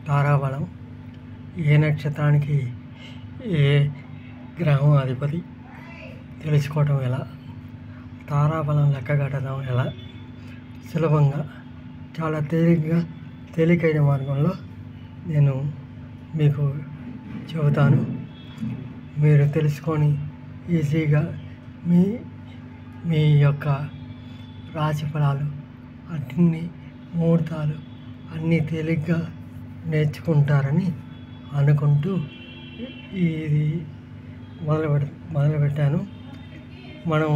తారాబలం, ఏ నక్షత్రానికి ఏ గ్రహం అధిపతి తెలుసుకోవటం ఎలా, తారాబలం లెక్కగట్టడం ఎలా, సులభంగా చాలా తేలికైన మార్గంలో నేను మీకు చెబుతాను. మీరు తెలుసుకొని ఈజీగా మీ యొక్క రాశి ఫలాలు అన్ని ముహూర్తాలు అన్నీ తేలిగ్గా నేర్చుకుంటారని అనుకుంటూ ఇది మొదలుపెట్టాను. మనం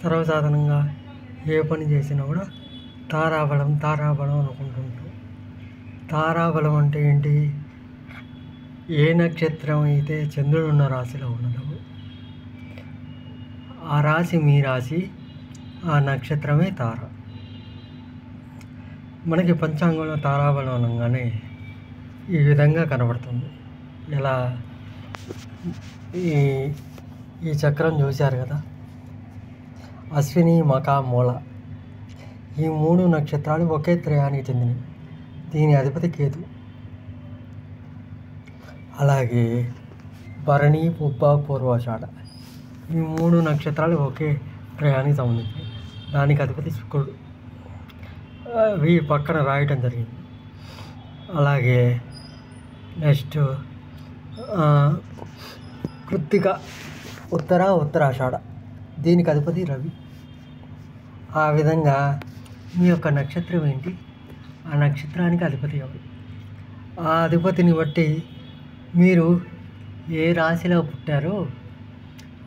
సర్వసాధారణంగా ఏ పని చేసినా కూడా తారాబలం అనుకుంటుంటాం. తారాబలం అంటే ఏంటి? ఏ నక్షత్రం అయితే చంద్రుడు ఉన్న రాశిలో ఉన్నదో ఆ రాశి మీ రాశి, ఆ నక్షత్రమే తార. మనకి పంచాంగంలో తారాబలం అనగానే ఈ విధంగా కనబడుతుంది. ఇలా ఈ చక్రం చూశారు కదా, అశ్విని, మఖ, మూల ఈ 3 నక్షత్రాలు ఒకే త్రయానికి చెందినవి. దీని అధిపతి కేతు. అలాగే భరణి, పుబ్బ, పూర్వాషాఢ ఈ 3 నక్షత్రాలు ఒకే త్రయానికి సంబంధించి దానికి అధిపతి శుక్రుడు. అవి పక్కన రాయటం జరిగింది. అలాగే నెక్స్ట్ కృత్తిక, ఉత్తరాషాఢ దీనికి అధిపతి రవి. ఆ విధంగా మీ యొక్క నక్షత్రం ఏంటి, ఆ నక్షత్రానికి అధిపతి ఎవరు, ఆ అధిపతిని బట్టి మీరు ఏ రాశిలో పుట్టారో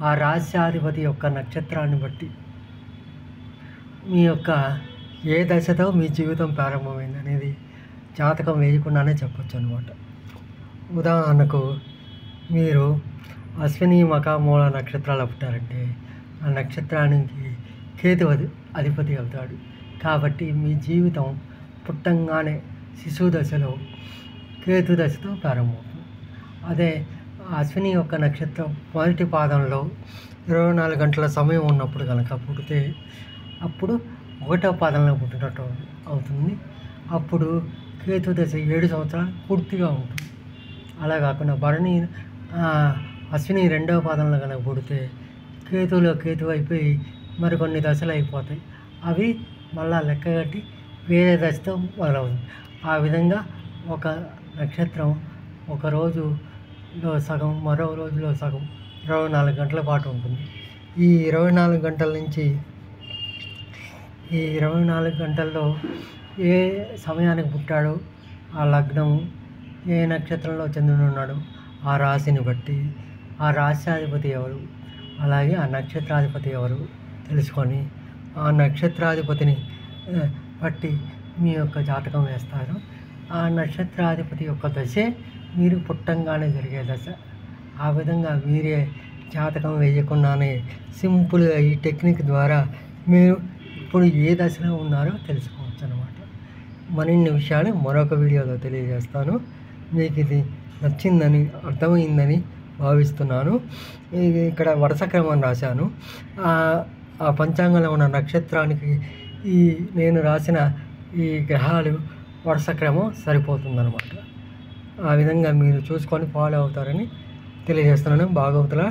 ఆ రాశ్యాధిపతి యొక్క నక్షత్రాన్ని బట్టి మీ యొక్క ఏ దశతో మీ జీవితం ప్రారంభమైంది అనేది జాతకం వేయకుండానే చెప్పొచ్చు అనమాట. ఉదాహరణకు మీరు అశ్విని, మఖ, మూల నక్షత్రాలు పుట్టారంటే ఆ నక్షత్రానికి కేతు అధిపతి అవుతాడు. కాబట్టి మీ జీవితం పుట్టంగానే శిశువు దశలో కేతు దశతో ప్రారంభమవుతుంది. అదే అశ్విని యొక్క నక్షత్రం మొదటి పాదంలో 24 గంటల సమయం ఉన్నప్పుడు కనుక పుడితే అప్పుడు 1వ పాదంలో పుట్టినట్టు అవుతుంది. అప్పుడు కేతు దశ 7 సంవత్సరాలు పూర్తిగా ఉంటుంది. అలా కాకుండా భరణి అశ్విని 2వ పాదంలో కనుక పుడితే కేతు అయిపోయి మరికొన్ని దశలు అయిపోతాయి. అవి మళ్ళా లెక్కగట్టి వేరే దశతో మొదలవుతుంది. ఆ విధంగా ఒక నక్షత్రం ఒక రోజులో సగం, మరో రోజులో సగం 24 గంటల పాటు ఉంటుంది. ఈ 24 గంటల నుంచి ఈ 24 గంటల్లో ఏ సమయానికి పుట్టాడో ఆ లగ్నం, ఏ నక్షత్రంలో చంద్రుడు ఉన్నాడు, ఆ రాశిని బట్టి ఆ రాశ్యాధిపతి ఎవరు, అలాగే ఆ నక్షత్రాధిపతి ఎవరు తెలుసుకొని ఆ నక్షత్రాధిపతిని బట్టి మీ యొక్క జాతకం వేస్తారు. ఆ నక్షత్రాధిపతి యొక్క దశే మీరు పుట్టంగానే జరిగే దశ. ఆ విధంగా మీరే జాతకం వేయకుండానే సింపుల్గా ఈ టెక్నిక్ ద్వారా మీరు ఇప్పుడు ఏ దశలో ఉన్నారో తెలుసుకోవచ్చు అన్నమాట. మరిన్ని విషయాలు మరొక వీడియోలో తెలియజేస్తాను. మీకు ఇది నచ్చిందని, అర్థమైందని భావిస్తున్నాను. ఇక్కడ వరుస క్రమం రాశాను. ఆ పంచాంగంలో ఉన్న నక్షత్రానికి నేను రాసిన ఈ గ్రహాలు వరుస క్రమం సరిపోతుందన్నమాట. ఆ విధంగా మీరు చూసుకొని ఫాలో అవుతారని తెలియజేస్తున్నాను. భాగవతుల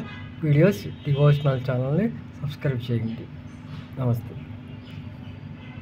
వీడియోస్ డివోషనల్ ఛానల్ని సబ్స్క్రైబ్ చేయండి. నమస్తే.